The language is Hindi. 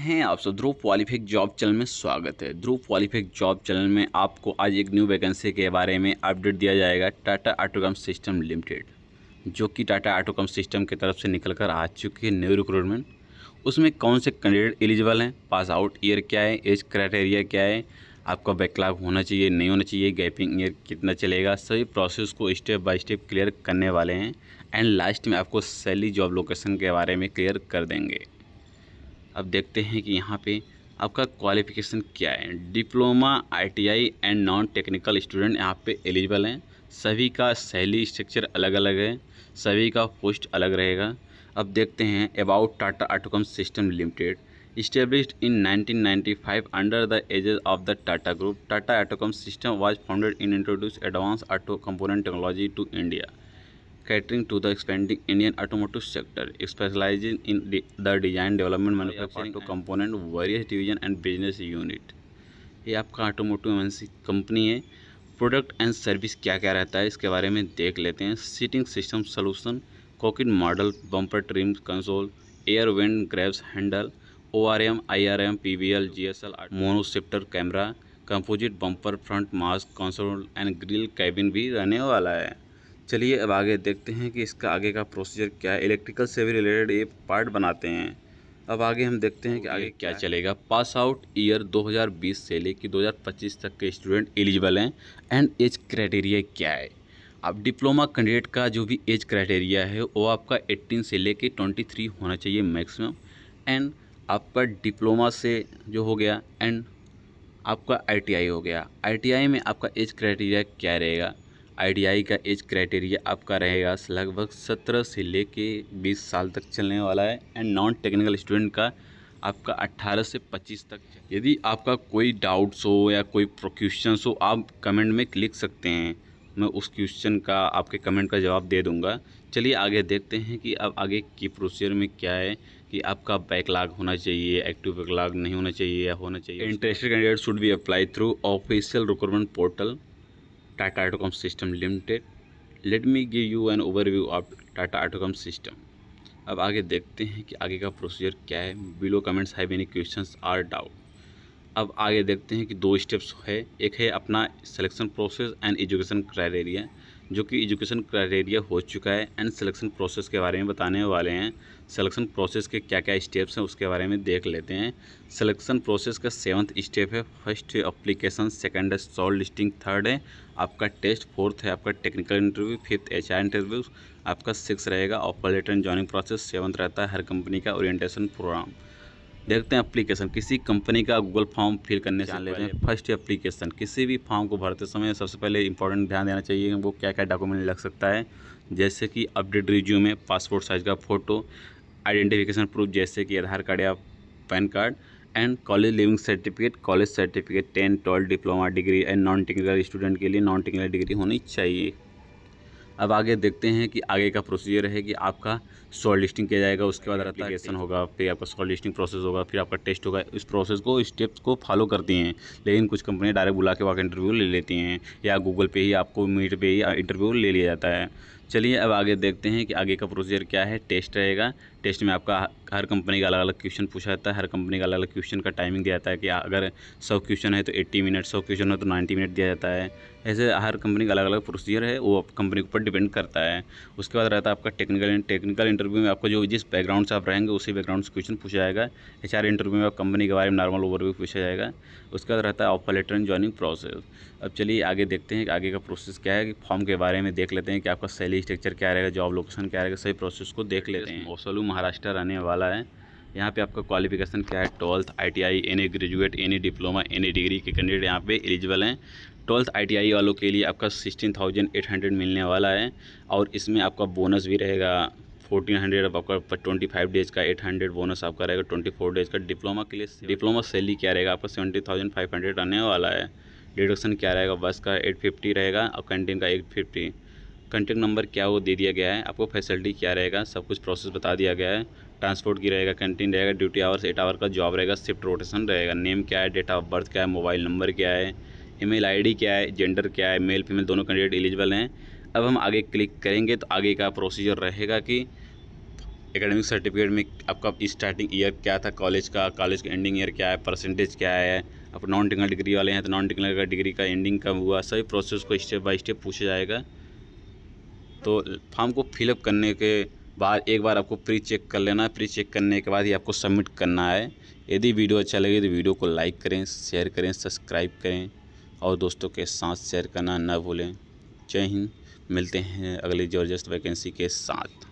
हैं आप सब ध्रुव क्वालिफाइड जॉब चैनल में स्वागत है। ध्रुव क्वालिफाइड जॉब चैनल में आपको आज एक न्यू वैकेंसी के बारे में अपडेट दिया जाएगा। टाटा ऑटोकम सिस्टम लिमिटेड, जो कि टाटा ऑटोकम सिस्टम की तरफ से निकल कर आ चुकी है न्यू रिक्रूटमेंट। उसमें कौन से कैंडिडेट एलिजिबल हैं, पास आउट ईयर क्या है, एज क्राइटेरिया क्या है, आपका बैकलॉग होना चाहिए नहीं होना चाहिए, गैपिंग ईयर कितना चलेगा, सभी प्रोसेस को स्टेप बाय स्टेप क्लियर करने वाले हैं। एंड लास्ट में आपको सैलरी जॉब लोकेशन के बारे में क्लियर कर देंगे। अब देखते हैं कि यहाँ पे आपका क्वालिफ़िकेशन क्या है। Diploma, ITI and non technical student यहाँ पे एलिजिबल हैं। सभी का सैलरी स्ट्रक्चर अलग अलग है, सभी का पोस्ट अलग रहेगा। अब देखते हैं about Tata Autocomp system limited. Established in 1995 under the aegis of the Tata Group, Tata Autocom System was founded and introduced advanced auto component technology to India, catering to the expanding Indian automotive sector, specializing in the design, development, manufacturing auto component, various division and business unit। ये आपका ऑटोमोटिव कंपनी है। प्रोडक्ट एंड सर्विस क्या क्या रहता है इसके बारे में देख लेते हैं। Seating system solution, cockpit model, bumper trim console, air wind grabs handle, ORM, IRM, PVL, GSL, mono shifter camera, composite bumper, front mask, console and grille cabin भी रहने वाला है। चलिए अब आगे देखते हैं कि इसका आगे का प्रोसीजर क्या है। इलेक्ट्रिकल से भी रिलेटेड ये पार्ट बनाते हैं। अब आगे हम देखते हैं कि आगे क्या चलेगा। पास आउट ईयर 2020 से लेकर 2025 तक के स्टूडेंट एलिजिबल हैं। एंड एज क्राइटेरिया क्या है। अब डिप्लोमा कैंडिडेट का जो भी एज क्राइटेरिया है वो आपका 18 से लेकर 23 होना चाहिए मैक्सिमम। एंड आपका डिप्लोमा से जो हो गया एंड आपका आईटीआई हो गया। आईटीआई में आपका एज क्राइटेरिया क्या रहेगा। आईटीआई का एज क्राइटेरिया आपका रहेगा लगभग 17 से लेके 20 साल तक चलने वाला है। एंड नॉन टेक्निकल स्टूडेंट का आपका 18 से 25 तक। यदि आपका कोई डाउट्स हो या कोई क्वेश्चंस हो आप कमेंट में लिख सकते हैं, मैं उस क्वेश्चन का आपके कमेंट का जवाब दे दूंगा। चलिए आगे देखते हैं कि अब आगे की प्रोसीजर में क्या है कि आपका बैकलॉग होना चाहिए, एक्टिव बैकलॉग नहीं होना चाहिए या होना चाहिए। Interested candidate should be apply through official recruitment portal Tata Autocomp system limited. Let me give you an overview of Tata Autocomp system. अब आगे देखते हैं कि आगे का प्रोसीजर क्या है। Below comments have any questions or doubt. अब आगे देखते हैं कि 2 स्टेप्स है। एक है अपना selection process and education criteria, जो कि एजुकेशन क्राइटेरिया हो चुका है। एंड सिलेक्शन प्रोसेस के बारे में बताने वाले हैं। सिलेक्शन प्रोसेस के क्या क्या स्टेप्स हैं उसके बारे में देख लेते हैं। सिलेक्शन प्रोसेस का 7th स्टेप है। फर्स्ट है एप्लीकेशन, सेकंड है शॉर्ट लिस्टिंग, थर्ड है आपका टेस्ट, फोर्थ है आपका technical interview, fifth HR interview, आपका 6 रहेगा offer letter and joining process, 7th रहता है हर कंपनी का ओरिएंटेशन प्रोग्राम। देखते हैं एप्लीकेशन। किसी कंपनी का गूगल फॉर्म फिल करने से लेते हैं। फर्स्ट एप्लीकेशन, किसी भी फॉर्म को भरते समय सबसे पहले इंपॉर्टेंट ध्यान देना चाहिए वो क्या क्या डॉक्यूमेंट लग सकता है, जैसे कि अपडेट रिज्यूमे, पासपोर्ट साइज का फ़ोटो, आइडेंटिफिकेशन प्रूफ जैसे कि आधार कार्ड या pan card, and college leaving certificate, college certificate, 10, 12 diploma degree. And non technical student के लिए नॉन टेक्निकल डिग्री होनी चाहिए। अब आगे देखते हैं कि आगे का प्रोसीजर है कि आपका शॉर्ट लिस्टिंग किया जाएगा, उसके बाद एप्लीकेशन होगा, फिर आपका शॉर्ट लिस्टिंग प्रोसेस होगा, फिर आपका टेस्ट होगा। इस प्रोसेस को, स्टेप्स को फॉलो करती हैं। लेकिन कुछ कंपनियां डायरेक्ट बुला के वहाँ इंटरव्यू ले लेती हैं या गूगल पे ही आपको मीट पे ही इंटरव्यू ले लिया जाता है। चलिए अब आगे देखते हैं कि आगे का प्रोसीजर क्या है। टेस्ट रहेगा। टेस्ट में आपका हर कंपनी का अलग अलग क्वेश्चन पूछा जाता है। हर कंपनी का अलग अलग क्वेश्चन का टाइमिंग दिया जाता है कि अगर 100 क्वेश्चन है तो 80 मिनट, 100 क्वेश्चन है तो 90 मिनट दिया जाता है। ऐसे हर कंपनी का अलग अलग प्रोसीजर है, वो कंपनी के ऊपर डिपेंड करता है। उसके बाद रहता है आपका टेक्निकल इंटरव्यू में आपको जो जिस बैकग्राउंड से आप रहेंगे उसी बैकग्राउंड से क्वेश्चन पूछा जाएगा। HR इंटरव्यू में आप कंपनी के बारे में नॉर्मल ओवरव्यू पूछा जाएगा। उसके बाद रहता है offer letter and joining process. अब चलिए आगे देखते हैं कि आगे का प्रोसेस क्या है। कि फॉर्म के बारे में देख लेते हैं कि आपका सैलरी स्ट्रक्चर क्या रहेगा, जॉब लोकेशन क्या रहेगा, सही प्रोसेस को देख लेते हैं। ओसलू महाराष्ट्र रहने वाला है। यहाँ पे आपका क्वालिफिकेशन क्या है। 12th, ITI, any graduate, any diploma, any degree के कैंडिडेट यहाँ पे एलिजिबल हैं। 12th ITI वालों के लिए आपका 16,800 मिलने वाला है। और इसमें आपका बोनस भी रहेगा 1400। अब आपका 25 डेज़ का 800 बोनस आपका रहेगा 24 डेज़ का। डिप्लोमा के लिए डिप्लोमा सैलरी क्या रहेगा आपका 70,500 रहने वाला है। डिडक्शन क्या रहेगा, बस का 850 रहेगा और कैंटीन का 850। कॉन्टैक्ट नंबर क्या वो दे दिया गया है। आपको फैसिलिटी क्या रहेगा सब कुछ प्रोसेस बता दिया गया है। ट्रांसपोर्ट की रहेगा, कैंटीन रहेगा, ड्यूटी आवर्स 8 आवर का जॉब रहेगा, शिफ्ट रोटेशन रहेगा। नेम क्या है, डेट ऑफ बर्थ क्या है, मोबाइल नंबर क्या है, ईमेल आईडी क्या है, जेंडर क्या है, मेल फीमेल दोनों कैंडिडेट एलिजिबल हैं। अब हम आगे क्लिक करेंगे तो आगे का प्रोसीजर रहेगा कि एकेडमिक सर्टिफिकेट में आपका स्टार्टिंग ईयर क्या था कॉलेज का एंडिंग ईयर क्या है, परसेंटेज क्या है। आप नॉन टेक्निकल डिग्री वाले हैं तो नॉन टेक्निकल का डिग्री का एंडिंग कब हुआ, सभी प्रोसेस को स्टेप बाय स्टेप पूछा जाएगा। तो फॉर्म को फिलअप करने के बाद एक बार आपको प्री चेक कर लेना है। प्री चेक करने के बाद ही आपको सबमिट करना है। यदि वीडियो अच्छा लगे तो वीडियो को लाइक करें, शेयर करें, सब्सक्राइब करें और दोस्तों के साथ शेयर करना न भूलें। जय हिंद। मिलते हैं अगली ज़बरदस्त वैकेंसी के साथ।